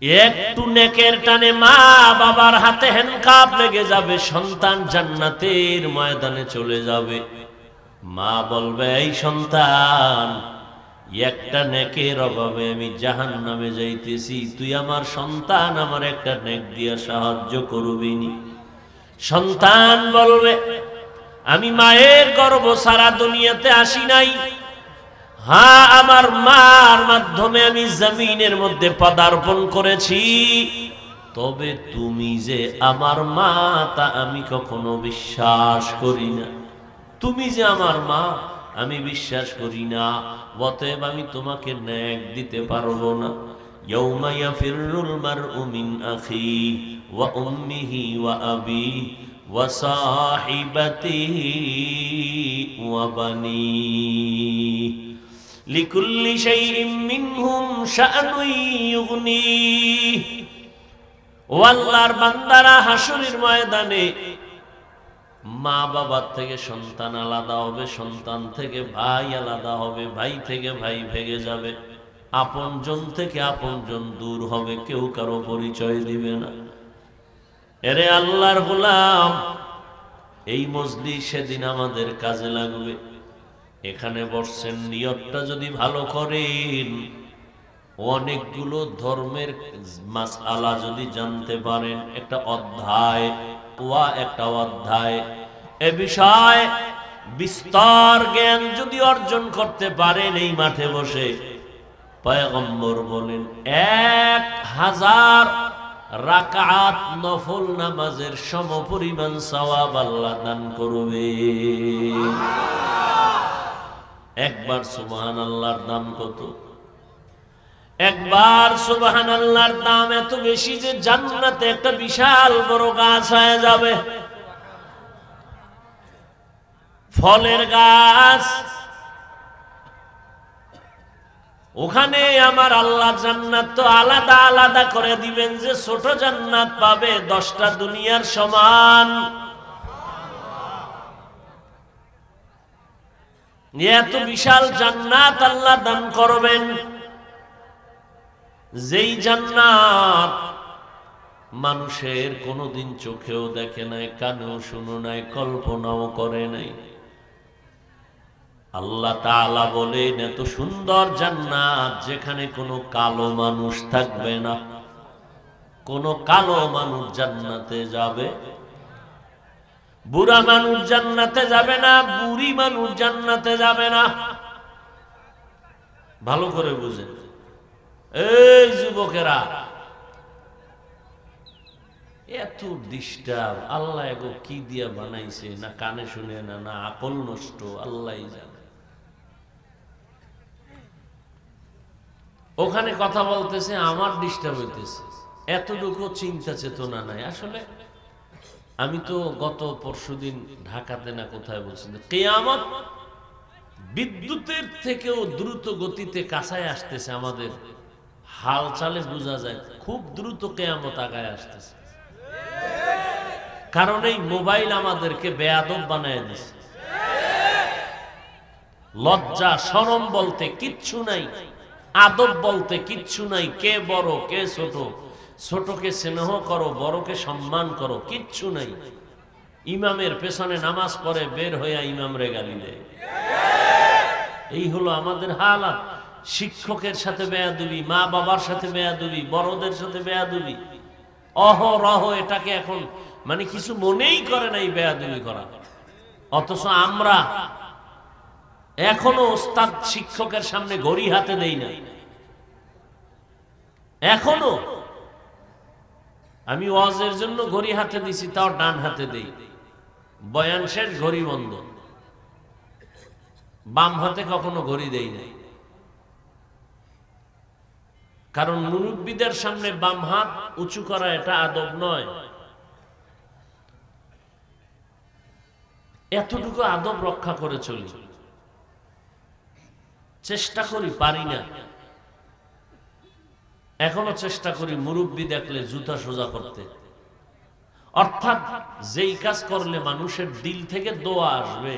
একটু নেকের টানে মা বাবার হাতে হ্যান্ডকাপ লেগে যাবে, সন্তান জান্নাতের ময়দানে চলে যাবে। মা বলবে, এই সন্তান, একটা নেকের অভাবে আমি জাহান্নামে যাইতেছি, তুই আমার সন্তান, আমার একটা নেক দিয়া সাহায্য করবি নি? সন্তান বলবে, আমি মায়ের গর্ভ সারা দুনিয়াতে আসি নাই, হ্যাঁ আমার মার মাধ্যমে আমি জমিনের মধ্যে পদার্পণ করেছি, তবে তুমি যে আমার মা তা আমি কখনো বিশ্বাস করি না। তুমি যে আমার মা আমি বিশ্বাস করি না, অতএব আমি তোমাকে নেক দিতে পারবো না। ইয়াউমা ইয়াফিরুল মারউ মিন আখি ওয়া উম্মিহি ওয়া আবি ওয়া সাহিবাতিহি ওয়া বানি লিকুল্লি শাইইন মিনহুম শাআনুন ইউগনি। ও আল্লাহর বান্দারা, হাসরের ময়দানে মা বাবার থেকে সন্তান আলাদা হবে, সন্তান থেকে ভাই আলাদা হবে, ভাই থেকে ভাই ভেঙে যাবে, আপনজন থেকে আপনজন দূর হবে, কেউ কারো পরিচয় দিবে না। এরে আল্লাহর গোলাম, এই মজলিস সেদিন আমাদের কাজে লাগবে। এখানে বসছেন, নিয়তটা যদি ভালো করেন, অনেকগুলো ধর্মের মাসআলা যদি জানতে পারেন, একটা অধ্যায় একটা অধ্যায় এ বিষয় বিস্তর জ্ঞান যদি অর্জন করতে পারেন, এই মাঠে বসে পয়গম্বর বলেন 1000 রাকাত নফল নামাজের সমপরিমাণ সওয়াব আল্লাহ দান করবে। একবার সুবহানাল্লাহর দাম কত? একবার সুবহানাল্লাহর দাম এত বেশি যে জান্নাতে একটা বিশাল বড় গাছ হয়ে যাবে, ফলের গাছ। ওখানে আমার আল্লাহ জান্নাত তো আলাদা আলাদা করে দিবেন, যে ছোট জান্নাত পাবে 10টা দুনিয়ার সমান। এত বিশাল জান্নাত আল্লাহ দান করবেন, যেই জান্নাত মানুষের কোনোদিন চোখেও দেখে নাই, কানেও শুনো নাই, কল্পনাও করে নাই। আল্লাহ তাআলা বলেন, এত সুন্দর জান্নাত যেখানে কোনো কালো মানুষ থাকবে না। কোনো কালো মানুষ জান্নাতে যাবে, বুড়া মানুষ জান্নাতে যাবে না, বুড়ি মানুষ জান্নাতে যাবে না। ভালো করে বুঝেন এই যুবকেরা, এত ডিস্টার্ব আল্লাহ এগো কি দিয়া বানাইছে, না কানে শুনে না, না আকল নষ্ট, আল্লাহই জানে। ওখানে কথা বলতেছে, আমার ডিস্টার্ব হইতেছে, এতটুকু চিন্তা চেতনা নাই। আসলে আমি তো গত পরশুদিন ঢাকাতে না কোথায় বলছি, কিয়ামত বিদ্যুতের থেকেও দ্রুত গতিতে কাছায় আসতেছে। আমাদের হাল চালে বোঝা যায় খুব দ্রুত কিয়ামত আগায় আসতেছে। কারণ এই মোবাইল আমাদেরকে বেয়াদব বানায় দিছে। লজ্জা শরম বলতে কিচ্ছু নাই, আদব বলতে কিচ্ছু নাই। কে বড় কে ছোট, ছোটকে স্নেহ করো, বড়কে সম্মান করো, কিচ্ছু নাই। ইমামের পেছনে নামাজ পড়ে বের হইয়া ইমামরে গালি দেয়। এই হলো আমাদের হালাত। শিক্ষকের সাথে বেয়াদবি, মা বাবার সাথে বেয়াদবি, বড়দের সাথে বেয়াদবি, অহরহ এটাকে এখন মানে কিছু মনেই করে নাই বেয়াদবি করা। অথচ আমরা এখনো ওস্তাদ শিক্ষকের সামনে ঘড়ি হাতে দেই না। এখনো আমি ওয়াজের জন্য ঘড়ি হাতে দিছি, তাও ডান হাতে দেই। বয়ান শেষ ঘড়ি বন্ধ, বাম হাতে কখনো ঘড়ি দেই নাই। কারণ মুরব্বীদের সামনে বাম হাত উঁচু করা এটা আদব নয়। এতটুকু আদব রক্ষা করে চলি, চেষ্টা করি, পারি না। এখনো চেষ্টা করি মুরব্বী দেখলে জুতা সোজা করতে, অর্থাৎ যেই কাজ করলে মানুষের দিল থেকে দোয়া আসবে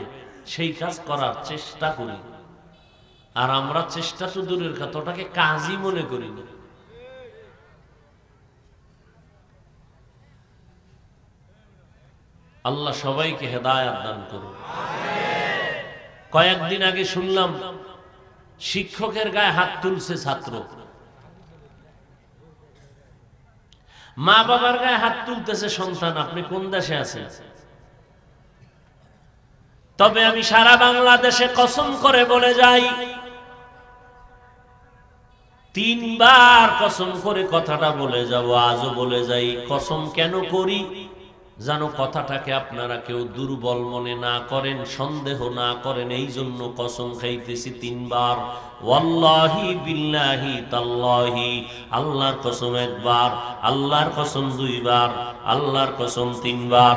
সেই কাজ করার চেষ্টা করি। আর আমরা চেষ্টা তো দূরের কথা, ওটাকে কাজই মনে করি না। আল্লাহ সবাইকে হেদায়েত দান করুন। কয়েকদিন আগে শুনলাম শিক্ষকের গায়ে হাত তুলছে ছাত্র, মা বাবার গায়ে হাত তুলতেছে সন্তান। আপনি কোন দেশে আছেন? তবে আমি সারা বাংলাদেশে কসম করে বলে যাই, 3 বার কসম করে কথাটা বলে যাব, আজও বলে যাই। কসম কেন করি যেন কথাটাকে আপনারা কেউ দুর্বল মনে না করেন, সন্দেহ না করেন, এই জন্য কসম খাইতেছি 3 বার। ওয়াল্লাহি বিল্লাহি তাল্লাহি, আল্লাহর কসম 1 বার, আল্লাহর কসম 2 বার, আল্লাহর কসম 3 বার।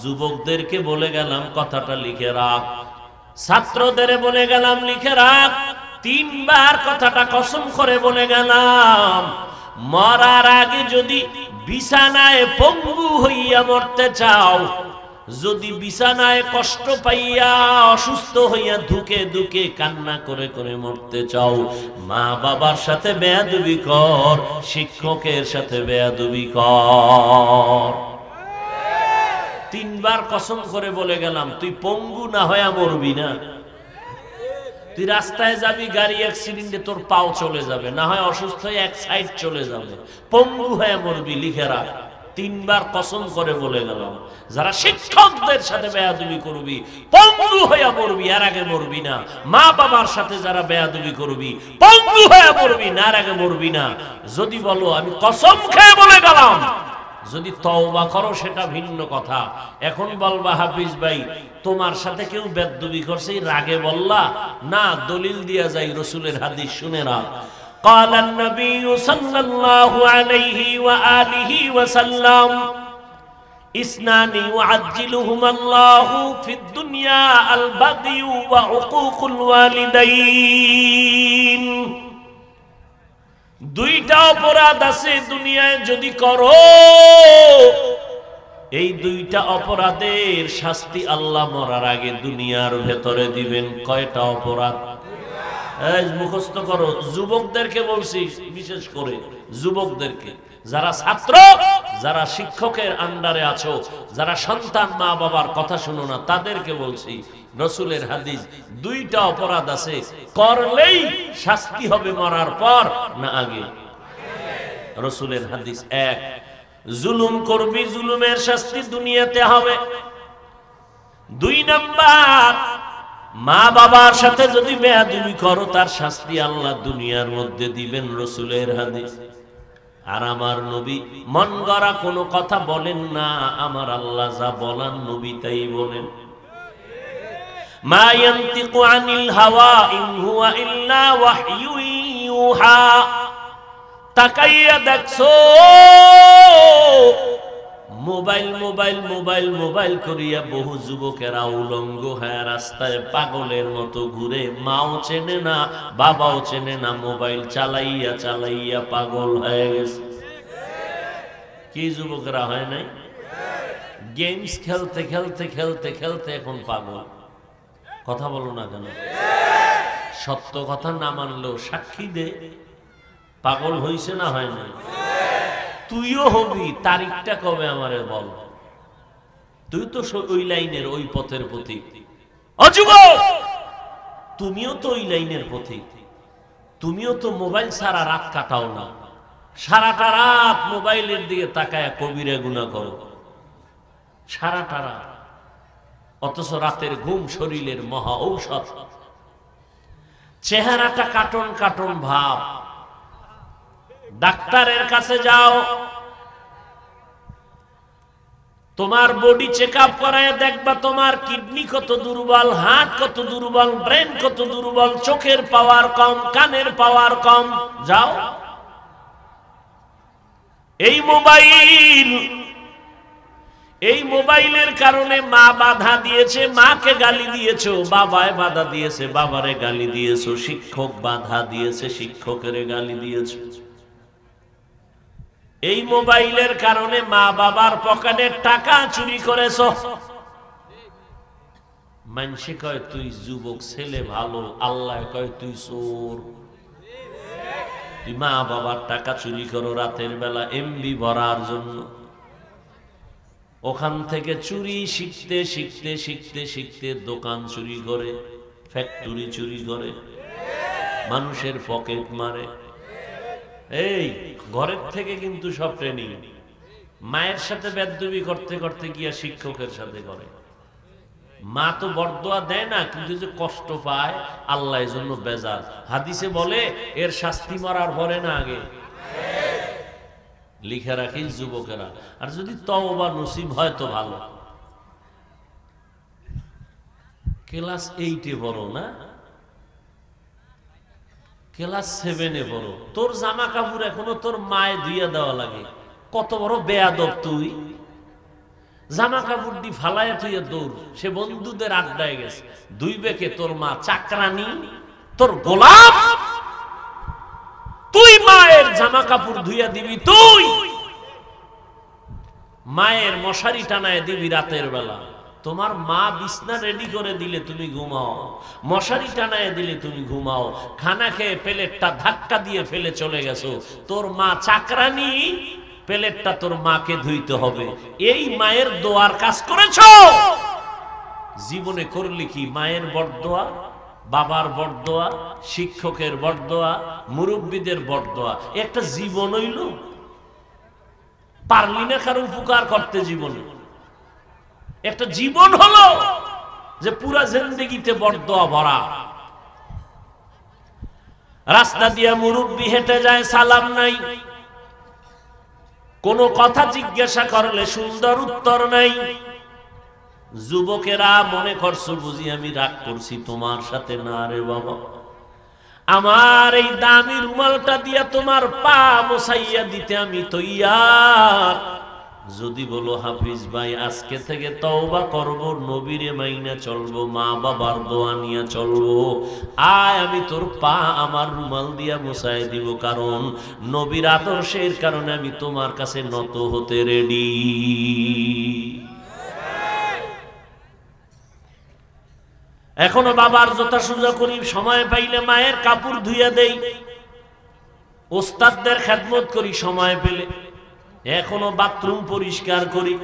যুবকদেরকে বলে গেলাম কথাটা লিখে রাখ, ছাত্রদের বলে গেলাম লিখে রাখ। 3 বার কথাটা কসম করে বলে গেলাম। মরার আগে যদি বিছানায় পঙ্গু হইয়া মরতে চাও, যদি বিছানায় কষ্ট পাইয়া অসুস্থ হইয়া ধুকে ধুকে কান্না করে করে মরতে চাও, মা বাবার সাথে বেয়াদবি কর, শিক্ষকের সাথে বেয়াদবি কর। 3 বার কসম করে বলে গেলাম, তুই পঙ্গু না হইয়া মরবি না। তুই রাস্তায় যাবি, গাড়ি অ্যাক্সিডেন্টে তোর পাও চলে যাবে, না হয় অসুস্থ হয়ে এক সাইড চলে যাবে, পঙ্গু হয়ে মরবি, লিখে রাখ। 3 বার কসম করে বলে গেলাম, যারা শিক্ষকদের সাথে বেয়াদবি করবি পঙ্গু হয়ে মরবি, আর আগে মরবি না। মা বাবার সাথে যারা বেয়াদবি করবি পঙ্গু হয়ে মরবি না, আর আগে মরবি না। যদি বলো আমি কসম খেয়ে বলে গেলাম, যদি তওবা করো সেটা ভিন্ন কথা। এখন বলবা হাফিজ ভাই তোমার সাথে কেউ বেয়াদবি করছে, রাগে বললা না, দলিল দিয়া যাই, রাসূলের হাদিস শুনে রাখ। قال النبي صلى الله عليه وآله وسلم اثنان يعجلهما الله في الدنيا البغي وعقوق الوالدين। 2টা অপরাধ আছে দুনিয়ায়, যদি করো এই 2টা অপরাধের শাস্তি আল্লাহ মরার আগে দুনিয়ার ভেতরে দিবেন। কয়টা অপরাধ? মুখস্থ করো। যুবকদেরকে বলছি, বিশেষ করে যুবকদেরকে, যারা ছাত্র, যারা শিক্ষকের আন্ডারে আছো, যারা সন্তান মা বাবার কথা শুনো না, তাদেরকে বলছি, রাসূলের হাদিস 2টা অপরাধ আছে, করলেই শাস্তি হবে মরার পর না আগে। রাসূলের হাদিস 1, জুলুম করবি, জুলুমের শাস্তি দুনিয়াতে হবে। 2 নাম্বার, মা বাবার সাথে যদি বেয়াদবি করো তার শাস্তি আল্লাহ দুনিয়ার মধ্যে দিবেন। রাসূলের হাদিস। আর আমার নবী মন গড়া কোনো কথা বলেন না, আমার আল্লাহ যা বলেন নবী তাই বলেন। মা ইয়ানতিকু আনিল হাওয়া ইন হুয়া ইল্লা ওয়াহয়ু ইউহা। তাকাইয়া দেখছো মোবাইল মোবাইল মোবাইল মোবাইল করিয়া বহু যুবকেরা উলঙ্গ হয়ে রাস্তায় পাগলের মতো ঘুরে, মাও চেনে না, বাবাও চেনে না, মোবাইল চালাইয়া চালাইয়া পাগল হয়ে গেছে। কি যুবকেরা হয় নাই? গেমস খেলতে খেলতে খেলতে খেলতে এখন পাগল। কথা বলো না কেন? সত্য কথা না মানলেও সাক্ষী দে, পাগল হইছে না হয় নাই? তুইও হবি, তারিখটা কবে আমারে বল। তুই তো ওই লাইনের, ওই পথের পথিক। অযুবক, তুমিও তো ওই লাইনের পথিক। তুমিও তো মোবাইল ছাড়া রাত কাটাও না, সারাটা রাত মোবাইলের দিকে তাকায় কবিরা গুনাহ করো সারাটা রাত। অথচ রাতের ঘুম শরীরের মহা ঔষধ। চেহারাটা কাটন কাটন ভাব। ডাক্তারের কাছে যাও, তোমার বডি চেক আপ করায় দেখবা তোমার কিডনি কত দুর্বল, হার্ট কত দুর্বল, ব্রেন কত দুর্বল, চোখের পাওয়ার কম, কানের পাওয়ার কম। যাও। এই মোবাইলের কারণে মা বাধা দিয়েছে, মাকে গালি দিয়েছো, বাবায় বাধা দিয়েছে, বাবারে গালি দিয়েছো, শিক্ষক বাধা দিয়েছে, শিক্ষকের গালি দিয়েছো। এই মোবাইলের কারণে মা বাবার পকেটের টাকা চুরি করেছো। মানুষে কয় তুই যুবক ছেলে ভালো, আল্লাহ কয় তুই চোর। তুই মা বাবার টাকা চুরি করো রাতের বেলা এমবি ভরার জন্য। ওখান থেকে চুরি শিখতে শিখতে শিখতে শিখতে দোকান চুরি করে, ফ্যাক্টরি চুরি করে, মানুষের পকেট মারে। এই ঘরের থেকে কিন্তু সব ট্রেনিং। মায়ের সাথে বেয়াদবি করতে করতে গিয়া শিক্ষকের সাথে করে। মা তো বরদোয়া দেয় না, কিন্তু যে কষ্ট পায় আল্লাহ এর জন্য বেজার। হাদিসে বলে এর শাস্তি মরার পরে না আগে। লিখে রাখিস যুবকেরা, আর যদি তওবা নসিব হয় তো ভালো। ক্লাস 8-এ পড়ো না, ক্লাস 7-এ পড়ো, তোর জামা কাপড় এখনো তোর মায়ে ধুইয়া দেওয়া লাগে। কত বড় বেয়াদব তুই! জামা কাপড় দি ফালাইয়া থুইয়া দৌড়, সে বন্ধুদের আড্ডায় গেছে। দুই বেকে তোর মা চাকরানি, তোর গোলাম। তুই মায়ের জামা কাপড় ধুইয়া দিবি, তুই মায়ের মশারি টানায় দিবি রাতের বেলা। তোমার মা বিছনা রেডি করে দিলে তুমি ঘুমাও, মশারি টানায় দিলে তুমি ঘুমাও। খানা খেয়ে প্লেটটা ধাক্কা দিয়ে ফেলে চলে গেছো, তোর মা চাকরানি, প্লেটটা তোর মাকে ধুইতে হবে। এই মায়ের দোয়ার কাজ করেছো। জীবনে করলি কি? মায়ের বরদোয়া, বাবার বরদোয়া, শিক্ষকের বরদোয়া, মুরব্বীদের বরদোয়া। একটা জীবন হইল, পারলি না কারো উপকার করতে। জীবনে একটা জীবন হলো যে পুরা জিন্দেগিতে বরদোয়া ভরা। রাস্তা দিয়ে মুরব্বী হেঁটে যায়, সালাম নাই, কোনো কথা জিজ্ঞাসা করলে সুন্দর উত্তর নাই। যুবকেরা মনে করছো বুঝি আমি রাগ করছি তোমার সাথে। না রে বাবা, আমার এই দামি রুমালটা দিয়া তোমার পা মোছাইয়া দিতে আমি তৈয়ার। যদি বলো হাফিজ ভাই আজকে থেকে তওবা করব, নবীরে মাইনা চলবো, মা বাবার দোয়া নিয়ে চলবো, আয় আমি তোর পা আমার রুমাল দিয়া মোছাই দিব, কারণ নবীর আদর্শের কারণে আমি তোমার কাছে নত হতে রেডি। এখনো বাবার জোতা সোজা করি, সময় পাইলে মায়ের কাপড় ধুইয়া দেই, ওস্তাদদের খেদমত করি সময় পেলে, এখনো বাথরুম পরিষ্কার করি।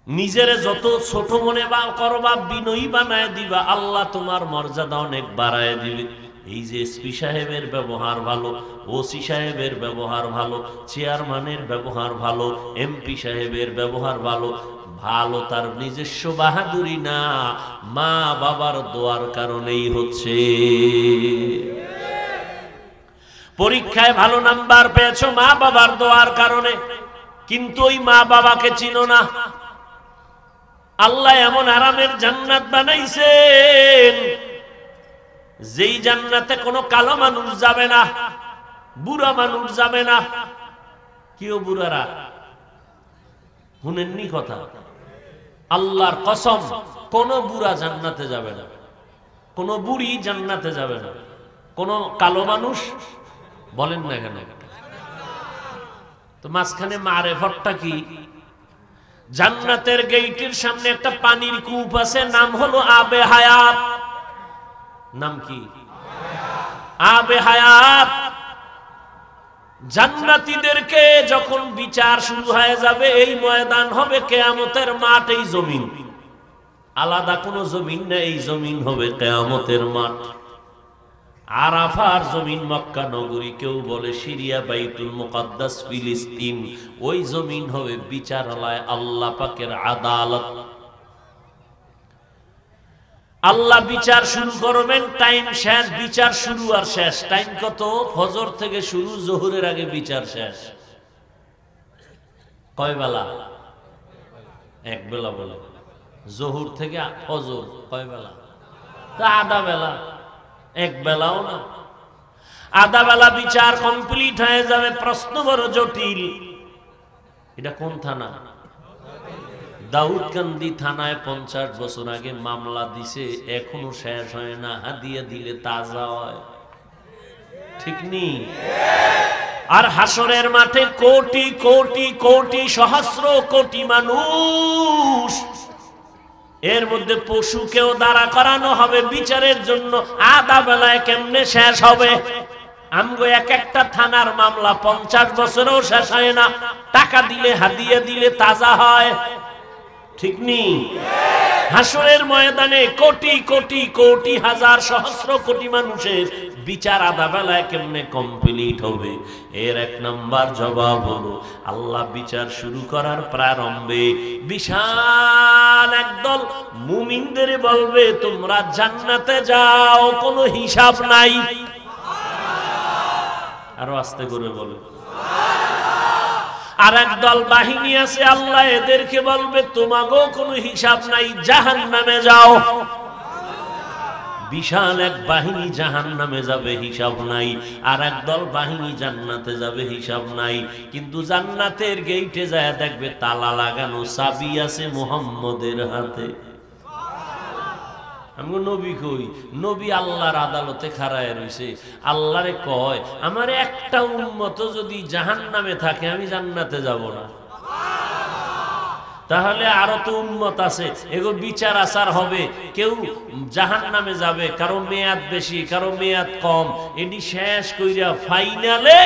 নিজের যত ছোট মনে বা করবা, বিনয়ী বানায় দিবা, আল্লাহ তোমার মর্যাদা অনেক বাড়ায় দিবে। এই যে এসপি সাহেবের ব্যবহার ভালো, ওসি সাহেবের ব্যবহার ভালো, চেয়ারম্যানের ব্যবহার ভালো, এমপি সাহেবের ব্যবহার ভালো, ভালো তার নিজস্ব বাহাদুরি না, মা বাবার দোয়ার কারণেই হচ্ছে। পরীক্ষায় ভালো নাম্বার পেয়েছো মা বাবার দোয়ার কারণে, কিন্তু ওই মা বাবাকে চিনো না। আল্লাহ এমন আরামের জান্নাত বানাইছেন, যেই জান্নাতে কোনো কালো মানুষ যাবে না, বুড়া মানুষ যাবে না। কেউ বুড়ারা শুনেননি কথা? আল্লাহর কসম, কোন বুড়া জান্নাতে যাবে না, কোন বুড়ি জান্নাতে যাবে না, কোন কালো মানুষ। বলেন না কেন? তো মাঝখানে মারেফতটা কি? জান্নাতের গেটের সামনে একটা পানির কূপ আছে, নাম হলো আবে হায়াত। নাম কি? আবে হায়াত। জান্নাতীদেরকে যখন বিচার শুরু হয়ে যাবে, এই ময়দান হবে কিয়ামতের মাঠ, এই জমিন, আলাদা কোনো জমিন না, এই জমিন হবে কিয়ামতের মাঠ। আরাফার জমিন মক্কা নগরী, কেউ বলে সিরিয়া, বাইতুল মুকাদ্দাস, ফিলিস্তিন, ওই জমিন হবে বিচারালয়, আল্লাহ পাকের আদালত। আল্লাহ বিচার শুরু করবেন, টাইম শেষ, বিচার শুরু আর শেষ। টাইম কত? ফজর থেকে শুরু, জোহরের আগে বিচার শেষ। কয় বেলা? এক বেলা। বলে জোহর থেকে ফজর কয় বেলা? আধা বেলা। এক বেলাও না, আধা বেলা বিচার কমপ্লিট হয়ে যাবে। প্রশ্ন বড় জটিল। এটা কোন থানা? দাউদকান্দি থানায় 50 বছর আগে মামলা দিছে, এখনো শেষ হয় না। হাদিয়া দিলে তাজা হয়, ঠিক নেই? আর হাসরের মাঠে কোটি কোটি কোটি সহস্র কোটি মানুষ, এর মধ্যে পশুকেও দাঁড়া করানো হবে বিচারের জন্য। আধা বেলায় কেমনে শেষ হবে? আমগো এক একটা থানার মামলা 50 বছরেও শেষ হয় না, টাকা দিলে হাদিয়া দিলে তাজা হয়, ঠিক নেই? হাসরের ময়দানে কোটি কোটি কোটি হাজার সহস্র কোটি মানুষের বিচার আধা বেলায় কেমনে কমপ্লিট হবে? এর এক নাম্বার জবাব হলো, আল্লাহ বিচার শুরু করার প্রারম্ভে বিশাল একদল মুমিনদের বলবে, তোমরা জান্নাতে যাও, কোনো হিসাব নাই। আরো আস্তে করে বলে। আর একদল বাহিনী আছে, আল্লাহ এদেরকে বলবে, তোমাকেও কোনো হিসাব নাই, জাহান্নামে যাও। বিশাল এক বাহিনী জাহান্নামে যাবে, হিসাব নাই। আর একদল বাহিনী জান্নাতে যাবে, হিসাব নাই। কিন্তু জান্নাতের গেইটে যায় দেখবে তালা লাগানো, চাবি আছে মুহাম্মদের হাতে। আমি নবী কই? নবী আল্লাহর আদালতে খাড়ায় রইছে, আল্লাহরে কয়, আমার একটা উম্মত যদি জাহান্নামে থাকে আমি জান্নাতে যাব না। তাহলে আরো তো উম্মত আছে, এগো বিচার আচার হবে, কেউ জাহান্নামে যাবে, কারো মেয়াদ বেশি, কারো মেয়াদ কম। এটি শেষ কইরা ফাইনালে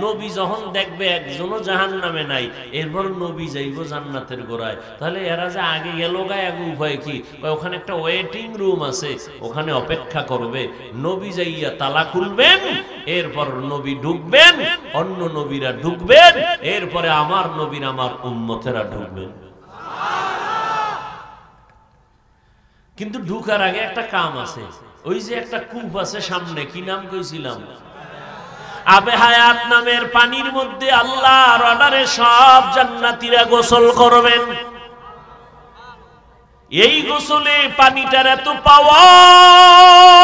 নবী যখন দেখবে একজনও জাহান্নামে নাই, এরপর নবী যাইব জান্নাতের গোড়ায়। তাহলে এরা যে আগে গেল গায়ে আগে উপায় কি? ওখানে একটা ওয়েটিং রুম আছে, ওখানে অপেক্ষা করবে। নবী যাইয়া তালা খুলবেন, এরপর নবী ঢুকবেন, অন্য নবীরা ঢুকবেন, এরপরে আমার নবীর আমার উম্মতেরা ঢুকবেন। কিন্তু ঢুকার আগে একটা কাম আছে, ওই যে একটা কূপ আছে সামনে, কি নাম কইছিলাম? আবে হায়াত নামের পানির মধ্যে আল্লাহর অর্ডারে সব জান্নাতীরা গোসল করবেন। এই গোসলে পানিটার এত পাওয়ার,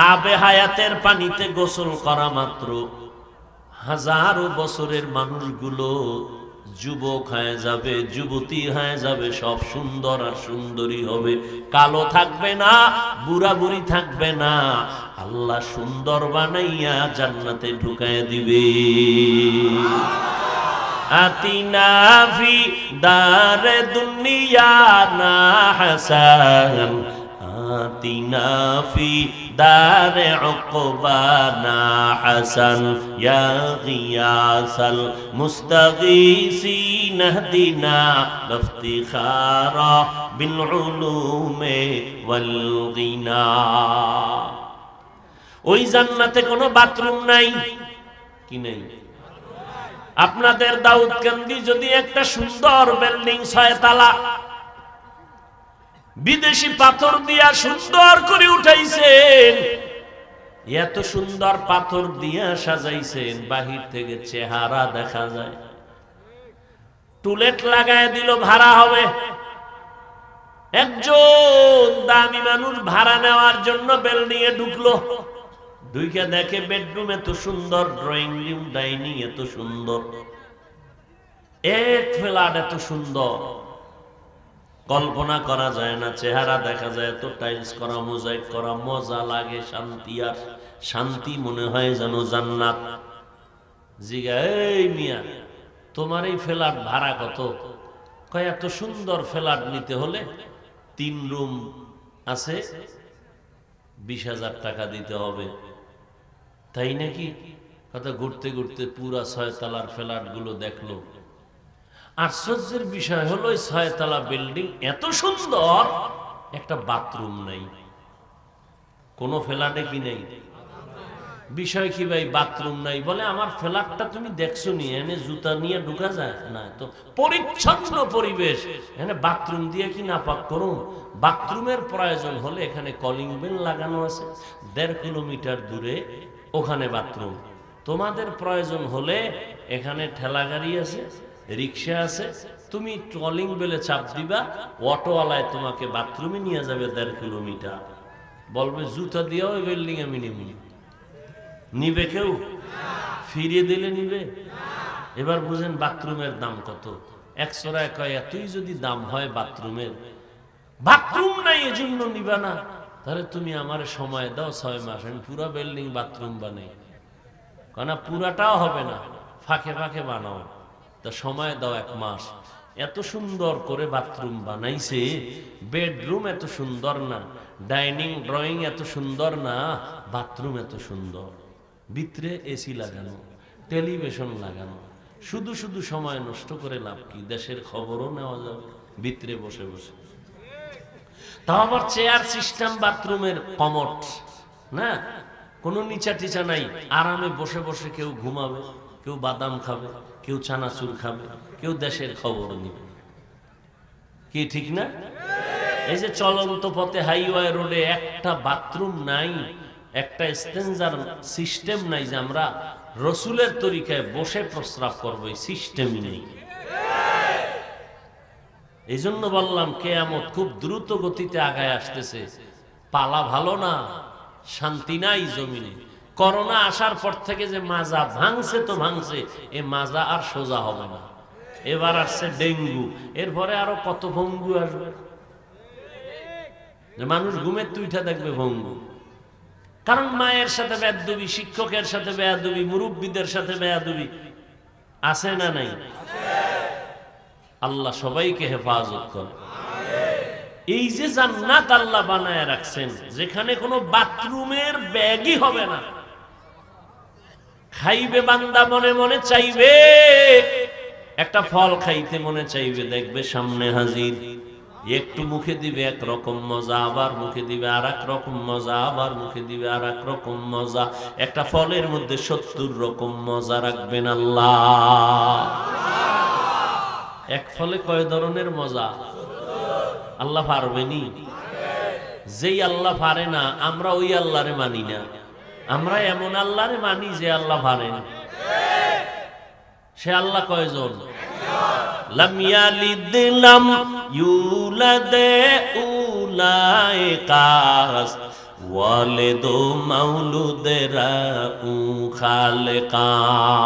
আবে হায়াতের পানিতে গোসল করা মাত্র হাজারো বছরের মানুষগুলো যুবক হয়ে যাবে, যুবতী হয়ে যাবে, সব সুন্দর আর সুন্দরী হবে, কালো থাকবে না, বুড়া বুড়ি থাকবে না। আল্লাহ সুন্দর বানাইয়া জান্নাতে ঢুকায় দিবে। আতিনা ফি দারে দুনিয়া না হাসান, আতিনা ফি দারে উকবানা হাসান, ইয়া গিয়াসাল মুস্তাগীসিন ইহদিনা ইফতিখারা বিল উলুমে ওয়াল গিনা। ওই জান্নাতে কোনো বাথরুম নাই, কি নাই? আপনাদের দাউদকান্দি যদি একটা সুন্দর বিল্ডিং 6 তালা, বিদেশি পাথর দিয়া সুন্দর করে উঠাইছেন, এত সুন্দর পাথর দিয়া সাজাইছেন, বাহির থেকে চেহারা দেখা যায়। টুলেট লাগায় দিল, ভাড়া হবে। একজন দামি মানুষ ভাড়া নেওয়ার জন্য বিল্ডিং এ ঢুকলো, ঢুকে দেখে বেডরুম এত সুন্দর, ড্রয়িং রুম, ডাইনিং এত সুন্দর, এক ফ্ল্যাট এত সুন্দর, কল্পনা করা যায় না, চেহারা দেখা যায়, এত টাইলস করা, মোজাইক করা, মজা লাগে, শান্তি। আর শান্তি মনে হয় যেন জান্নাত। জিগা, এই মিয়া, তোমার এই ফ্ল্যাট ভাড়া কত? কয় এত সুন্দর ফ্ল্যাট নিতে হলে 3 রুম আছে, 20,000 টাকা দিতে হবে। তাই নাকি? কথা ঘুরতে ঘুরতে পুরা 6 তলার ফ্ল্যাট গুলো দেখলো। আশ্চর্যের বিষয় হলো, 6 তলা বিল্ডিং এত সুন্দর, একটা বাথরুম নাই। কোন ফ্ল্যাটে কি নাই? বিষয় কি ভাই, বাথরুম নাই? বলে আমার ফ্ল্যাটটা তুমি দেখছো নি, এনে জুতা নিয়ে ঢুকা যায় না, তো পরিচ্ছন্ন পরিবেশ, এখানে বাথরুম দিয়ে কি নাপাক করুন? বাথরুমের প্রয়োজন হলে এখানে কলিং বেল লাগানো আছে, 1.5 কিলোমিটার দূরে ওখানে বাথরুম। তোমাদের প্রয়োজন হলে এখানে ঠেলা গাড়ি আছে, রিক্সা আছে, তুমি কলিং বেলে চাপ দিবা, অটোওয়ালায় তোমাকে বাথরুমে নিয়ে যাবে 1.5 কিলোমিটার। বলবে জুতা দিয়েও ওই বিল্ডিং আমি নিব। নিবে কেউ? ফিরিয়ে দিলে নিবে? এবার বুঝেন বাথরুমের দাম কত। 100 টাকা কয়, এতই যদি দাম হয় বাথরুমের, বাথরুম নাই এজন্য নিবা না, তাহলে তুমি আমার সময় দাও 6 মাস, আমি পুরা বিল্ডিং বাথরুম বানাই। কেন? পুরাটাও হবে না, ফাঁকে ফাঁকে বানাও, তা সময় দাও 1 মাস। এত সুন্দর করে বাথরুম বানাইছে, বেডরুম এত সুন্দর না, ডাইনিং ড্রয়িং এত সুন্দর না, বাথরুম এত সুন্দর, ভিতরে এসি লাগানো, টেলিভিশন লাগানো। শুধু শুধু সময় নষ্ট করে লাভ কি? দেশের খবরও নেওয়া যাবে ভিতরে বসে বসে। তাও আবার চেয়ার সিস্টেম, বাথরুমের কমোড না, কোনো নিচা টিচা নাই, আরামে বসে বসে কেউ ঘুমাবে, কেউ বাদাম খাবে, কেউ চানাচুর খাবে, কেউ দেশের খবর নিবে। কি ঠিক না? এই যে চলন্ত পথে হাইওয়ে রোডে একটা বাথরুম নাই, একটা স্টেঞ্জার সিস্টেম নাই যে আমরা রসুলের তরিকায় বসে প্রস্রাব করবো, এই সিস্টেমই নেই। এই জন্য বললাম কিয়ামত খুব দ্রুত গতিতে আগায় আসতেছে। পালা ভালো না, শান্তি নাই জমিনে। করোনা আসার পর থেকে যে মাজা ভাঙছে তো ভাঙছে, এ মাজা আর সোজা হবে না। এবার আসছে ডেঙ্গু, এরপরে আরো কত ভঙ্গু আসবে। মানুষ ঘুমের তুইটা দেখবে ভঙ্গু, কারণ মায়ের সাথে বেয়াদবি, শিক্ষকের সাথে বেয়াদবি, মুরব্বীদের সাথে বেয়াদবি আছে না নাই? আল্লাহ সবাইকে হেফাজত করে। এই যে জান্নাত আল্লাহ বানায় রাখছেন, যেখানে কোনো বাথরুমের ব্যাগই হবে না। খাইবে বান্দা মনে মনে চাইবে, একটা ফল খাইতে মনে চাইবে, দেখবে সামনে হাজির। একটু মুখে দিবে একরকম মজা, আবার মুখে দিবে আর এক রকম মজা, আবার মুখে দিবে আর এক রকম মজা। একটা ফলের মধ্যে ৭০ রকম মজা রাখবেন আল্লাহ। এক ফলে কয় ধরনের মজা? আল্লাহ পারবেনি? যেই আল্লাহ পারে না, আমরা ওই আল্লাহরে মানি না। আমরা এমন আল্লাহরে মানি যে আল্লাহ পারেন। সে আল্লাহ কয়জন? লাম ইয়ালিদ লাম ইউলাদ উলাইকাস ওয়ালিদু মাউলুদেরা উ খালেকাস।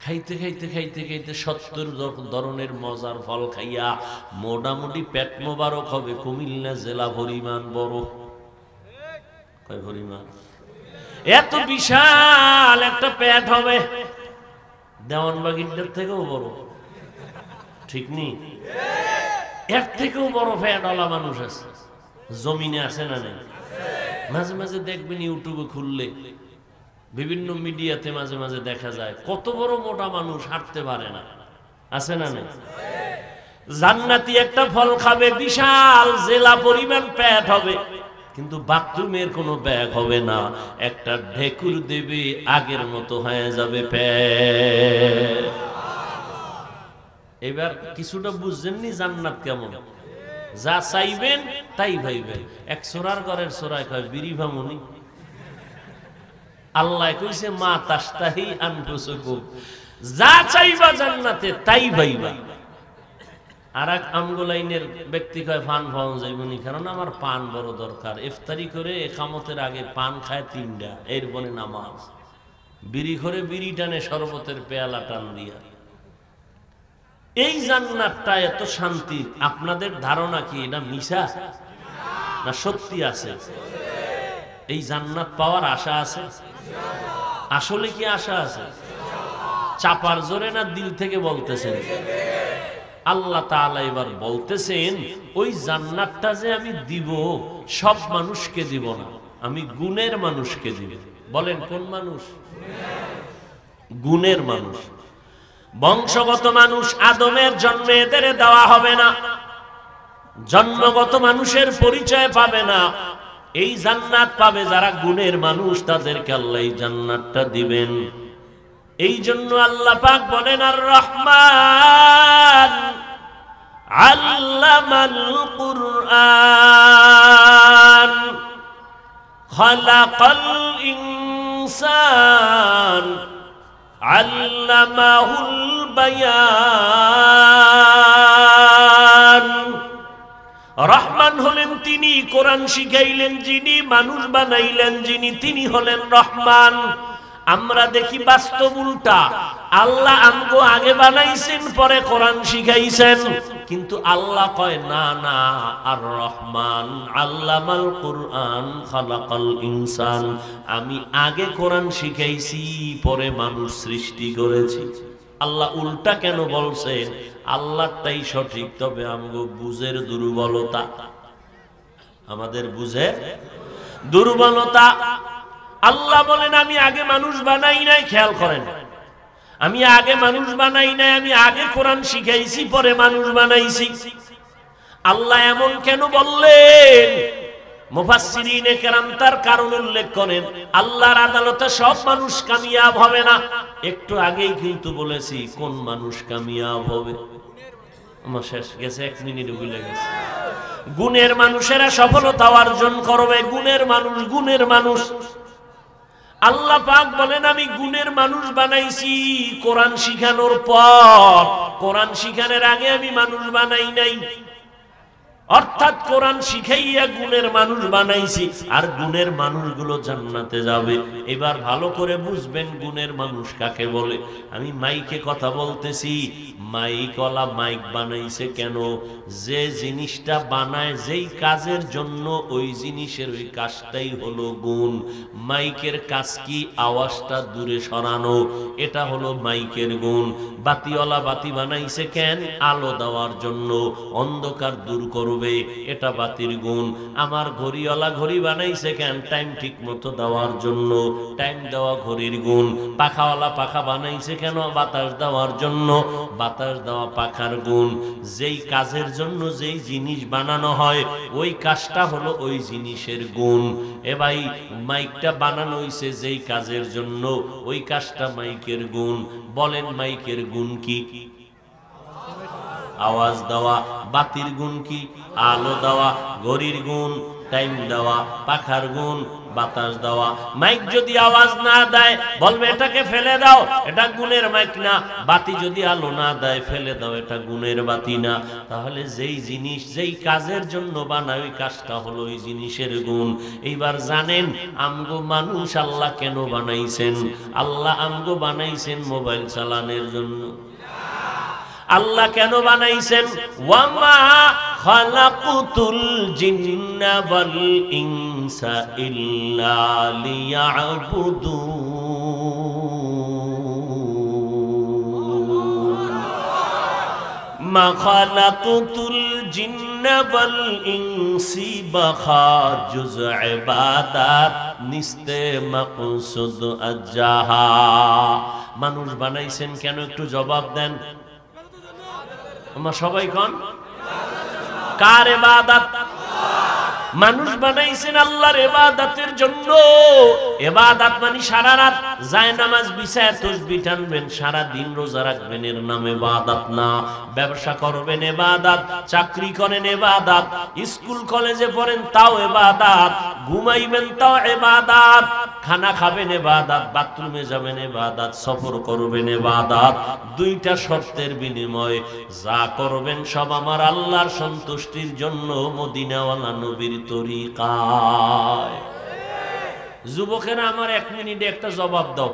খাইতে খাইতে খাইতে খাইতে ৭০ ধরনের মজার ফল খাইয়া মোটামুটি পেট মোবারক হবে। কুমিল্লা জেলা পরিমাণ বড়, কয় পরিমাণ? এত বিশাল একটা পেট হবে, দেওয়ানবাগিরটার থেকেও বড়, ঠিক নি? এর থেকেও বড় পেটওয়ালা মানুষ আছে জমিনে, আছে না নেই? মাঝে মাঝে দেখবেন ইউটিউবে খুললে, বিভিন্ন মিডিয়াতে মাঝে মাঝে দেখা যায় কত বড় মোটা মানুষ হাঁটতে পারে না, আছে না নেই? জান্নাতি একটা ফল খাবে, বিশাল জেলা পরিমাণ পেট হবে, কিন্তু বাথরুমের কোনো ব্যাগ হবে না। একটা ঢেকুর দেবে, আগের মতো হয়ে যাবে পেট। এবার কিছুটা বুঝছেননি জান্নাত কেমন? যা চাইবেন তাই ভাইবেন। এক সোরার ঘরের সোরায় কয় বিড়ি ভামুনি, আল্লাহ কইছে মা তাস্তাহি আনফুসুকুম, যা চাইবা জান্নাতে তাই ভাইবা। আর এক আমগোলাইনের ব্যক্তি কয় পান খাওয়া যাইবনি, কারণ আমার পান বড় দরকার। ইফতারি করে একামতের আগে পান খায় ৩টা, এর বনে নামাজ। বিড়ি করে বিড়ি টানে শরবতের পেয়ালা টান দিয়া। এই জান্নাতটা এত শান্তি, আপনাদের ধারণা কি এটা মিছা না সত্যি আছে? এই জান্নাত পাওয়ার আশা আছে? আসলে কি আশা আছে? চাপার জোরে না দিল থেকে বলতেছেন? আল্লাহ তাআলা এবার বলতেছেন, ওই জান্নাতটা যে আমি দিব, সব মানুষকে দিব না, আমি গুণের মানুষকে দিব। বলেন কোন মানুষ? গুণের মানুষ। বংশগত মানুষ, আদমের জন্মে এদের দেওয়া হবে না, জন্মগত মানুষের পরিচয় পাবে না। এই জান্নাত পাবে যারা গুণের মানুষ, তাদেরকে আল্লাহ এই জান্নাতটা দিবেন। এই জন্য আল্লাহ পাক বলেন, আর রহমান আল্লামাল কুরআন খালাকাল ইনসান আল্লামাহুল বায়ান। রহমান হলেন তিনি, কোরআন শিখাইলেন যিনি, মানুষ বানাইলেন যিনি, তিনি হলেন রহমান। আমরা দেখি বাস্তব উল্টা, আল্লাহ আমগো আগে বানাইছেন, পরে কোরআন শিখাইছেন। কিন্তু আল্লাহ কয় না না, আর রহমান আল্লামাল কুরআন খালাকাল ইনসান, আমি আগে কোরআন শিখাইছি, পরে মানুষ সৃষ্টি করেছি। আল্লাহ উল্টা কেন বলছেন? আল্লাহটাই সঠিক, তবে আমগো বুঝের দুর্বলতা। আমাদের বুঝে দুর্বলতা। আল্লাহ বলেন আমি আগে মানুষ বানাই নাই। খেয়াল করেন, আমি আগে মানুষ বানাই নাই, আমি আগে কোরআন শিখাইছি পরে মানুষ বানাইছি। আল্লাহ এমন কেন বললেন? মুফাসসিরিনে কেরাম তার কারণ উল্লেখ করেন। আল্লাহর আদালতে সব মানুষ কামিয়াব হবে না। একটু আগেই কিন্তু বলেছি কোন মানুষ কামিয়াব হবে। আমার শেষ গেছে, 1 মিনিট ভুলে গেছে। গুণের মানুষেরা সফলতা অর্জন করবে। গুণের মানুষ আল্লাহ পাক বলেন আমি গুণের মানুষ বানাইছি কোরআন শিখানোর পর। কোরআন শিখানোর আগে আমি মানুষ বানাই নাই। অর্থাৎ কোরআন শিখাইয়া গুণের মানুষ বানাইছি, আর গুণের মানুষগুলো জান্নাতে যাবে। এবার ভালো করে বুঝবেন গুণের মানুষ কাকে বলে। আমি মাইকে কথা বলতেছি, মাইকওয়ালা মাইক বানাইছে কেন? যে জিনিসটা বানায় যেই কাজের জন্য ওই জিনিসের ওই কাজটাই হলো গুণ। মাইকের কাজ কি? আওয়াজটা দূরে সরানো, এটা হলো মাইকের গুণ। বাতিওয়ালা বাতি বানাইছে কেন? আলো দেওয়ার জন্য, অন্ধকার দূর করবে, এটা বাতির গুণ। আমার ঘড়িওয়ালা ঘড়ি বানাইছে কেন? টাইম ঠিক মতো দেওয়ার জন্য, টাইম দেওয়া ঘড়ির গুণ। পাখাওয়ালা পাখা বানাইছে কেন? বাতাস দেওয়ার জন্য, বাতাস দেওয়া পাখার গুণ। যেই কাজের জন্য যেই জিনিস বানানো হয় ওই কাজটা হলো ওই জিনিসের গুণ। এ ভাই, মাইকটা বানানো হয়েছে যেই কাজের জন্য ওই কাজটা মাইকের গুণ। বলেন মাইকের গুণ কি? আওয়াজ দেওয়া। বাতির গুণ কি? আলো দেওয়া। ঘড়ির গুণ টাইম দেওয়া। পাখার গুণ বাতাস দেওয়া। মাইক যদি আওয়াজ না দেয় বলবে এটাকে ফেলে দাও, এটা গুণের মাইক না। বাতি যদি আলো না দেয় ফেলে দাও, এটা গুণের বাতি না। তাহলে যেই জিনিস যেই কাজের জন্য বানায় ওই কাজটা হলো ওই জিনিসের গুণ। এইবার জানেন আমগো মানুষ আল্লাহ কেন বানাইছেন? আল্লাহ আমগো বানাইছেন মোবাইল চালানোর জন্য। আল্লাহ কেন বানাইছেন? ওয়ামা খালাকুতুল জিন্না ওয়াল ইনসা ইল্লা লিয়াবুদুন। মা খালাকুতুল জিন্না ওয়াল ইনসি বাখা জুজ ইবাদাত নিস্তে মাকসুদ আজাহা। মানুষ বানাইছেন কেন? একটু জবাব দেন। আমার সবাই কোন কার ইবাদত? মানুষ বানাইছেন আল্লাহর ইবাদতের জন্য। ইবাদত মানে সারা রাত জায়নামাজ বিছায় তাসবিহ টানবেন, সারা দিন রোজা রাখবেন, এর নাম ইবাদত না। ব্যবসা করবেন ইবাদত, চাকরি করেন ইবাদত, স্কুল কলেজে পড়েন তাও ইবাদত, ঘুমাইবেন তাও ইবাদত, খানা খাবেন ইবাদত, বাথরুমে যাবেন ইবাদত, সফর করবেন ইবাদত। দুইটা শর্তের বিনিময়ে যা করবেন সব আমার আল্লাহর সন্তুষ্টির জন্য মদিনাওয়ালা নবীর তরিকায়। যুবকেরা আমার 1 মিনিটে একটা জবাব দাও।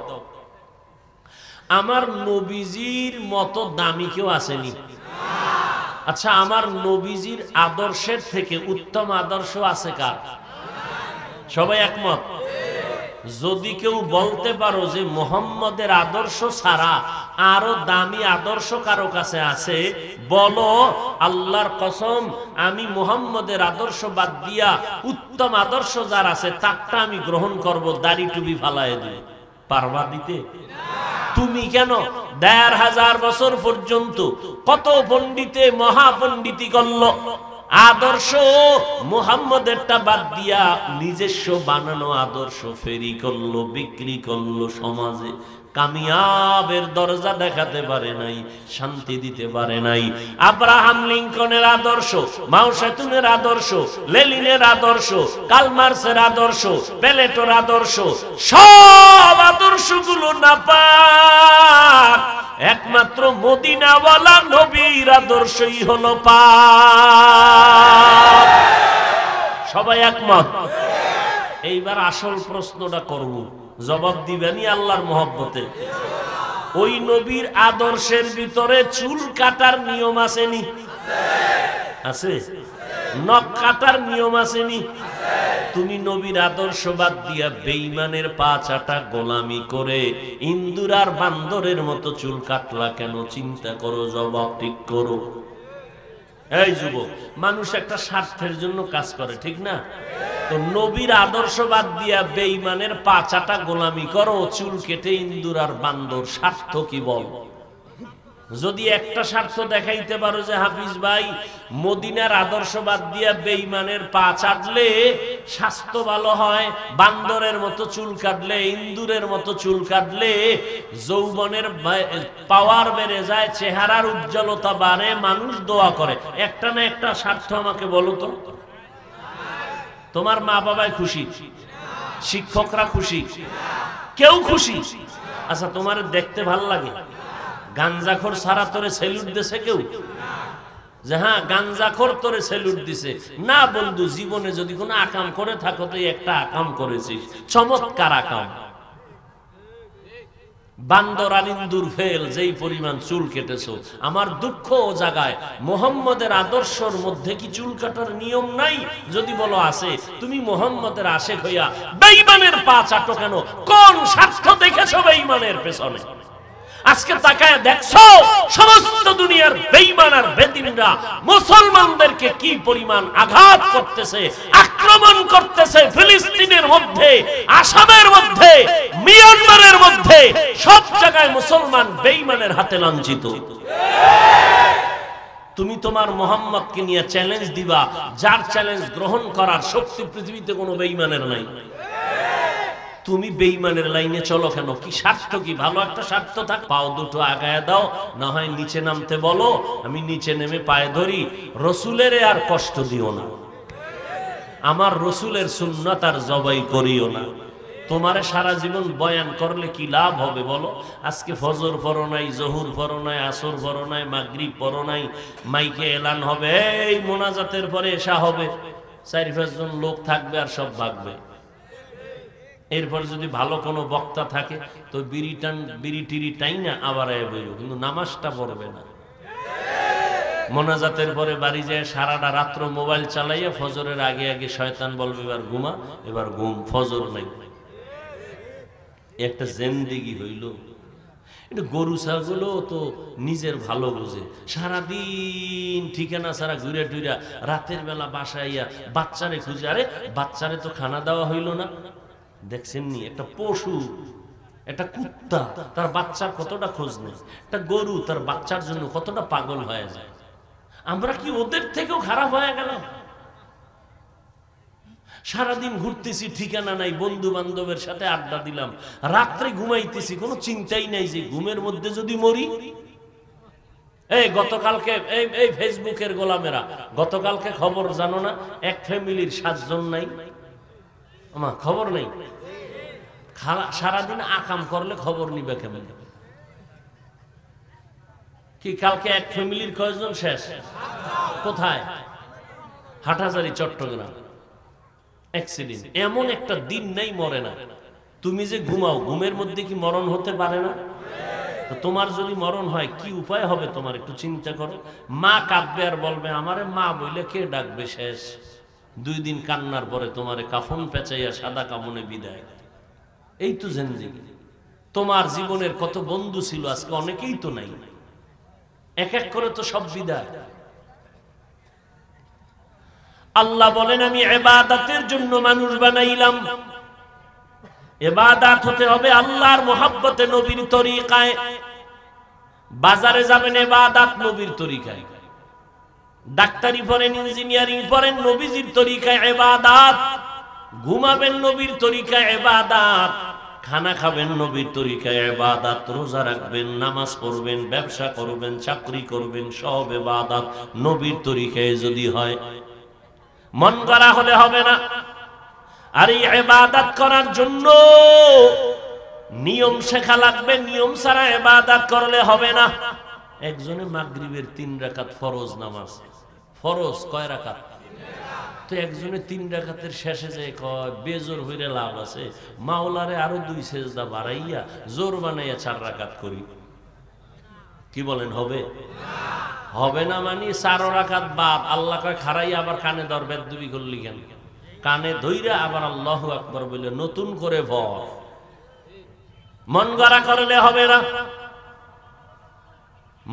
আমার নবীজির মতো দামি কেউ আসেনি? আচ্ছা, আমার নবীজির আদর্শের থেকে উত্তম আদর্শ আছে কার? সবাই একমত? যদি কেউ বলতে পারো যে মুহাম্মদের আদর্শ ছাড়া আরো দামি আদর্শ কারো কাছে আছে, বলো। আল্লাহর কসম, আমি মুহাম্মদের আদর্শ বাদ দিয়া উত্তম আদর্শ যার আছে তারটা আমি গ্রহণ করব। দাড়ি টুপি ফালায় দিই, পারবা দিতে? তুমি কেন ১৫০০ বছর পর্যন্ত কত পণ্ডিতে মহাপণ্ডিতি করল, আদর্শ মুহাম্মদেরটা বাদ দিয়া নিজস্ব বানানো আদর্শ ফেরি করলো, বিক্রি করলো সমাজে। কামিয়াবের দরজা দেখাতে পারে নাই, শান্তি দিতে পারে নাই। আব্রাহাম লিঙ্কনের আদর্শ, মাও সেতুনের আদর্শ, লেনিনের আদর্শ, কালমার্সের আদর্শ, প্লেটোর আদর্শ, সব আদর্শগুলো নাপাক। একমাত্র মদিনাওয়ালা নবীর আদর্শই হলো পাক। সবাই একমত? এইবার আসল প্রশ্নটা করব, জবাব দিবেনই আল্লাহর মহব্বতে। ওই নবীর আদর্শের ভিতরে চুল কাটার নিয়ম আসেনি? আছে। নখ কাটার নিয়ম আসেনি? তুমি নবীর আদর্শ বাদ দিয়া বেঈমানের পা চাটা গোলামি করে ইন্দুর আর বান্দরের মতো চুল কাটলা কেন? চিন্তা করো, জবাব ঠিক করো। এই যুবক, মানুষ একটা স্বার্থের জন্য কাজ করে, ঠিক না? তো নবীর আদর্শবাদ দিয়া বেঈমানের পাচাটা গোলামি করো, চুল কেটে ইন্দুর আর বান্দর, স্বার্থ কি বল? যদি একটা স্বার্থ দেখাইতে পারো যে হাফিজ ভাই মদিনার আদর্শবাদ দিয়া বেঈমানের পা চাটলে স্বাস্থ্য ভালো হয়, বান্দরের মতো চুল কাটলে, ইন্দুরের মতো চুল কাটলে যৌবনের পাওয়ার বেড়ে যায়, চেহারার উজ্জ্বলতা বাড়ে, মানুষ দোয়া করে, একটা না একটা স্বার্থ আমাকে বলো তো। তোমার মা বাবাই খুশি, শিক্ষকরা খুশি, কেউ খুশি? আচ্ছা, তোমার দেখতে ভাল লাগে? গাঞ্জাখোর সারা তোরে সেলুট দিছে কেউ? যে হ্যাঁ গাঞ্জাখোর তোরে সেলুট দিছে না? বন্ধু, জীবনে যদি কোনো আকাম করে থাকো তো একটা আকাম করেছিস, চমৎকার আকাম। বান্দর আর ইন্দুর ফেল যেই পরিমাণ চুল কেটেছো। আমার দুঃখ ও জায়গায় মুহাম্মদের আদর্শের মধ্যে কি চুল কাটার নিয়ম নাই? যদি বলো আছে, তুমি মুহাম্মদের আশেক হইয়া বেঈমানের পা চাটো কেন? কোন স্বার্থ দেখেছো বেঈমানের পেছনে? আজকে তাকায় দেখছো সমস্ত দুনিয়ার বেঈমান আর বেদিনরা মুসলমানদেরকে কি পরিমাণ আঘাত করতেছে, আক্রমণ করতেছে। ফিলিস্তিনের মধ্যে, আসামের মধ্যে, মিয়ানমারের মধ্যে, সব জায়গায় মুসলমান বেঈমানের হাতে লাঞ্ছিত। তুমি তোমার মুহাম্মদকে নিয়ে চ্যালেঞ্জ দিবা, যার চ্যালেঞ্জ গ্রহণ করার শক্তি পৃথিবীতে কোনো বেঈমানের নাই। তুমি বেঈমানের লাইনে চলো কেন? কি স্বার্থ? কি ভালো একটা স্বার্থ থাক, পাও দুটো আগায় দাও, না হয় নিচে নামতে বলো, আমি নিচে নেমে পায়ে ধরি। রসুলের আর কষ্ট দিও না, আমার রসুলের সুন্নাত আর জবাই করিও না। তোমারে সারা জীবন বয়ান করলে কি লাভ হবে বলো? আজকে ফজর পড়ো নাই, জহুর পড়ো নাই, আসর পড়ো নাই, মাগরিব পড়ো নাই, মাইকে এলান হবে, এই মোনাজাতের পরে এশা হবে, 4-5 জন লোক থাকবে আর সব ভাগবে। এরপর যদি ভালো কোনো বক্তা থাকে তো বিড়ি টিরি টাই না আবার বইব, কিন্তু নামাজটা পড়বে না। মোনাজাতের পরে বাড়ি যায় সারাটা রাত্র মোবাইল চালাইয়া ফজরের আগে আগে শয়তান বলবে এবার ঘুমা, এবার ঘুম, ফজর নাই। একটা জিন্দেগি হইল। এটা গরু ছাগল তো নিজের ভালো বুঝে, সারাদিন ঠিকানা ছাড়া ঘুরে টুইরা রাতের বেলা বাসাইয়া বাচ্চারে খুঁজে, আরে বাচ্চারে তো খানা দেওয়া হইল না। দেখছেন নি, একটা পশু, একটা কুত্তা তার বাচ্চার কতটা খোঁজ নেই, একটা গরু তার বাচ্চার জন্য কতটা পাগল হয়ে যায়। আমরা কি ওদের থেকেও খারাপ হয়ে গেলাম? সারাদিন ঘুরতেছি, ঠিকানা নাই, বন্ধু বান্ধবের সাথে আড্ডা দিলাম, রাত্রে ঘুমাইতেছি, কোনো চিন্তাই নাই যে ঘুমের মধ্যে যদি মরি। এই গতকালকে এই ফেসবুকের গোলামেরা, গতকালকে খবর জানো না? এক ফ্যামিলির 7 জন নাই, আমার খবর নেই। সারাদিন আকাম করলে খবর নিবে কেমন? কি কালকে এক ফ্যামিলির কয়জন শেষ? কোথায়? হাটহাজারী, চট্টগ্রাম, অ্যাক্সিডেন্ট। এমন একটা দিন নেই মরে না। তুমি যে ঘুমাও, ঘুমের মধ্যে কি মরণ হতে পারে না? তো তোমার যদি মরণ হয় কি উপায় হবে তোমার একটু চিন্তা করো। মা কাঁদবে আর বলবে আমারে মা বইলে কে ডাকবে? শেষ 2 দিন কান্নার পরে তোমারে কাফন পেঁচাইয়া সাদা কামনে বিদায়। এই তো জিন্দেগি। তোমার জীবনের কত বন্ধু ছিল, আজকে অনেকেই তো নাই, এক এক করে তো সব বিদায়। আল্লাহ বলেন আমি ইবাদতের জন্য মানুষ বানাইলাম। ইবাদত হতে হবে আল্লাহর মহব্বতে, নবীর তরিকায়। বাজারে যাবেন ইবাদত নবীর তরিকায়, ডাক্তারি পড়েন, ইঞ্জিনিয়ারিং পড়েন, নবীজির তরিকায় ইবাদত। ঘুমাবেন নবীর তরিকায় ইবাদত, খানা খাবেন নবীর তরিকায় ইবাদত, রোজা রাখবেন, নামাজ পড়বেন, ব্যবসা করবেন, চাকরি করবেন, সব ইবাদত নবীর তরিকায় যদি হয়। মন করা হলে হবে না। আর এই ইবাদত করার জন্য নিয়ম শেখা লাগবে, নিয়ম ছাড়া ইবাদত করলে হবে না। একজনে মাগরিবের 3 রাকাত ফরজ নামাজ, ফরজ কয় রাকাত? তো একজনে 3 রাকাতের শেষে যে কয় বেজোর হইলে লাভ আছে, মাওলারে আরো 2 সেজদা বাড়াইয়া জোর বানাইয়া 4 রাকাত করি। কি বলেন হবে? হবে না। মানে 4 রাকাত বাদ, আল্লাহ কয় খারাইয়া আবার কানে ধর, বেদবি করলি কেন? কানে ধইরা আবার আল্লাহু আকবার বলে নতুন করে ভর। মন গড়া করলে হবে না।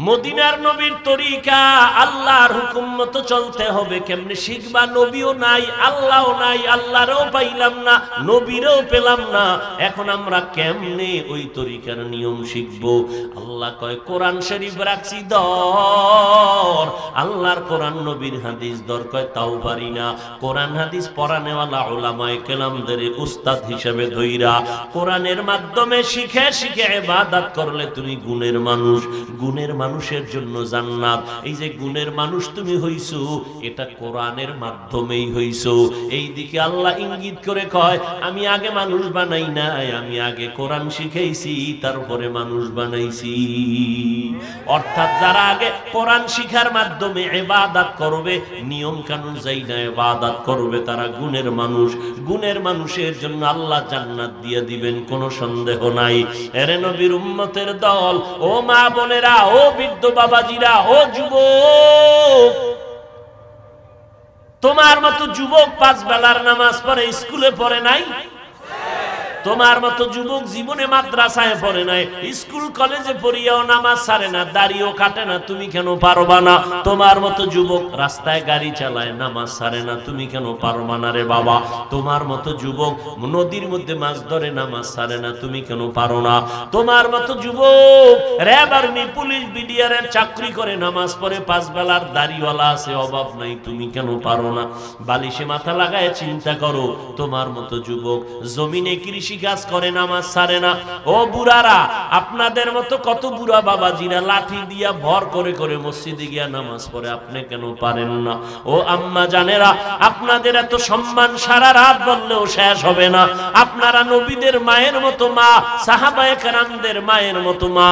মদিনার নবীর তরিকা আল্লাহর হুকুম মতো চলতে হবে। কেমনে শিখবা? নবীও নাই, আল্লাহও নাই, আল্লাহরও পাইলাম না, নবীরও পেলাম না, এখন আমরা কেমনে ওই তরিকার নিয়ম শিখবো? আল্লাহ কয় কোরআন শরীফ রাখছি দর, আল্লাহর কোরআন নবীর হাদিস দর, কয় তাও পারি না। কোরআন হাদিস পড়ানেওয়ালা উলামায়ে কেরামদের উস্তাদ হিসেবে ধইরা কোরআনের মাধ্যমে শিখে শিখে ইবাদত করলে তুমি গুণের মানুষ, গুণের মানুষের জন্য জান্নাত। এই যে গুণের মানুষ তুমি হইছো, এটা কোরআনের মাধ্যমেই হইছো। এই দিকে আল্লাহ ইঙ্গিত করে কয় আমি আগে মানুষ বানাই নাই, আমি আগে কোরআন শিখাইছি, তারপরে মানুষ বানাইছি। অর্থাৎ যারা আগে কোরআন শিখার মাধ্যমে ইবাদত করবে, নিয়ম কানুন যাইনা ইবাদত করবে, তারা গুণের মানুষ। গুণের মানুষের জন্য আল্লাহ জান্নাত দিয়ে দিবেন, কোনো সন্দেহ নাই। এরে নবীর উম্মতের দল, ও মা বোনেরা, ও বৃদ্ধ বাবাজিরা, ও যুবক, তোমার মতো যুবক 5 বেলার নামাজ পড়ে, স্কুলে পড়ে নাই? তোমার মতো যুবক জীবনে মাদ্রাসায় পড়ে নাই, স্কুল কলেজে পড়িয়াও নামাজ ছাড়ে না, দাড়িও কাটে না, তুমি কেন পারবা না? তোমার মতো যুবক রাস্তায় গাড়ি চালায়, নামাজ ছাড়ে না, তুমি কেন পারবা না রে বাবা? তোমার মতো যুবক নদীর মধ্যে মাছ ধরে, নামাজ ছাড়ে না, তুমি কেন পারো না? তোমার মতো যুবক র্যাব, আর্মি, পুলিশ, বিডিআরের চাকরি করে, নামাজ পড়ে, 5 বেলার দাড়িওয়ালা আছে, অভাব নাই, তুমি কেন পারো না? বালিশে মাথা লাগায় চিন্তা করো। তোমার মতো যুবক জমিনে কৃষি কাজ করে, নামাজ ছাড়ে না। ও বুড়ারা, আপনাদের মতো কত বুড়া বাবাজিরা লাঠি দিয়া ভর করে করে মসজিদে গিয়া নামাজ পড়ে, আপনি কেন পারেন না? ও আম্মা জানেরা, আপনাদের এত সম্মান সারা রাত বললেও শেষ হবে না। আপনারা নবীদের মায়ের মতো মা, সাহাবায়ে কেরামদের মায়ের মতো মা,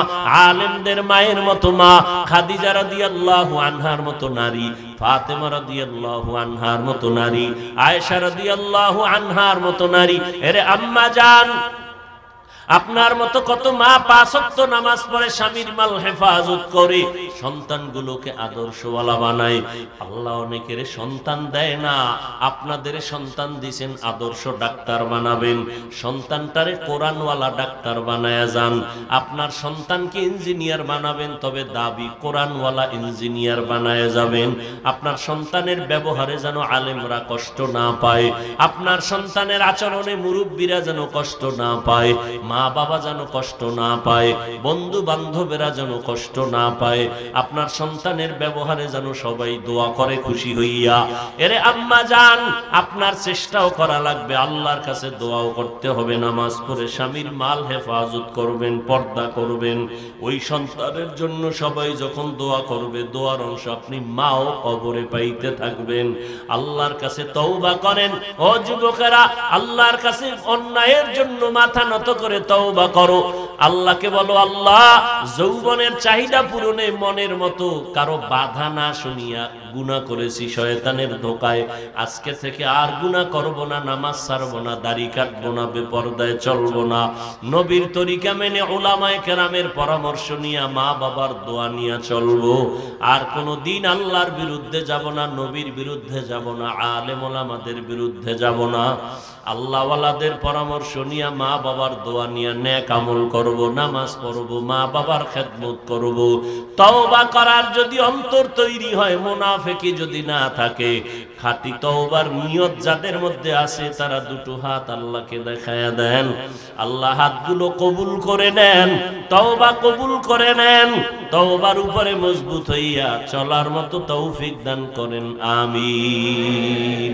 আলেমদের মায়ের মতো মা, খাদিজা রাদিয়াল্লাহু আনহার মতো নারী, ফাতেমা রাদিয়াল্লাহু আনহার মতো নারী, আয়েশা রাদিয়াল্লাহু আনহার মতো নারী। এরে আম্মা জান, আপনার মতো কত মা 5 ওয়াক্ত নামাজ পড়ে, স্বামীর মাল হেফাজত করে, সন্তানগুলোকে আদর্শওয়ালা বানায়। আল্লাহ অনেকের সন্তান দেয় না, আপনাদের সন্তান দিবেন আদর্শ ডাক্তার বানাবেন, সন্তানটারে কোরআনওয়ালা ডাক্তার বানায়া যান। আপনার সন্তানকে ইঞ্জিনিয়ার বানাবেন, তবে দাবি কোরআনওয়ালা ইঞ্জিনিয়ার বানায়া যাবেন। আপনার সন্তানের ব্যবহারে যেন আলেমরা কষ্ট না পায়, আপনার সন্তানের আচরণে মুরব্বীরা যেন কষ্ট না পায়, মা বাবা যেন কষ্ট না পায়, বন্ধু বান্ধবেরা যেন কষ্ট না পায়। আপনার সন্তানের ব্যবহারে যেন সবাই দোয়া করে খুশি হইয়া। এরে আম্মা জান, আপনার চেষ্টাও করা লাগবে, আল্লাহর কাছে দোয়াও করতে হবে, নামাজ পড়ে স্বামীর মাল হেফাজত করবেন, পর্দা করবেন। ওই সন্তানের জন্য সবাই যখন দোয়া করবে, দোয়ার অংশ আপনি মাও কবরে পাইতে থাকবেন। আল্লাহর কাছে তওবা করেন। ও যুবকেরা, আল্লাহর কাছে অন্যায়ের জন্য মাথা নত করে তওবা করো। আল্লাহকে বলো, আল্লাহ, যৌবনের চাহিদা পূরণে মনের মতো কারো বাধা না শুনিয়া গুনাহ করেছি শয়তানের ধোকায়, আজকে থেকে আর গুনাহ করব না, নামাজ ছাড়বো না, দাড়ি কাটবো না, বেপরদায় চলবো না, নবীর তরিকা মেনে উলামায়ে কেরামের পরামর্শ নিয়ে মা বাবার দোয়া নিয়ে চলবো। আর কোনো দিন আল্লাহর বিরুদ্ধে যাব না, নবীর বিরুদ্ধে যাব না, আলেম ওলামাদের বিরুদ্ধে যাব না। আল্লাহওয়ালাদের পরামর্শ নিয়ে মা বাবার দোয়া নিয়ে নেক আমল করব, নামাজ পড়ব, মা বাবার খেদমত করব। তওবা করার যদি অন্তর তৈরি হয়, মুনাফিকি যদি না থাকে, খাঁটি তওবার নিয়ত যাদের মধ্যে আছে, তারা দুটো হাত আল্লাহকে দেখায়া দেন, আল্লাহ হাতগুলো কবুল করে নেন, তওবা কবুল করে নেন, তওবার উপরে মজবুত হইয়া চলার মতো তৌফিক দান করেন। আমিন।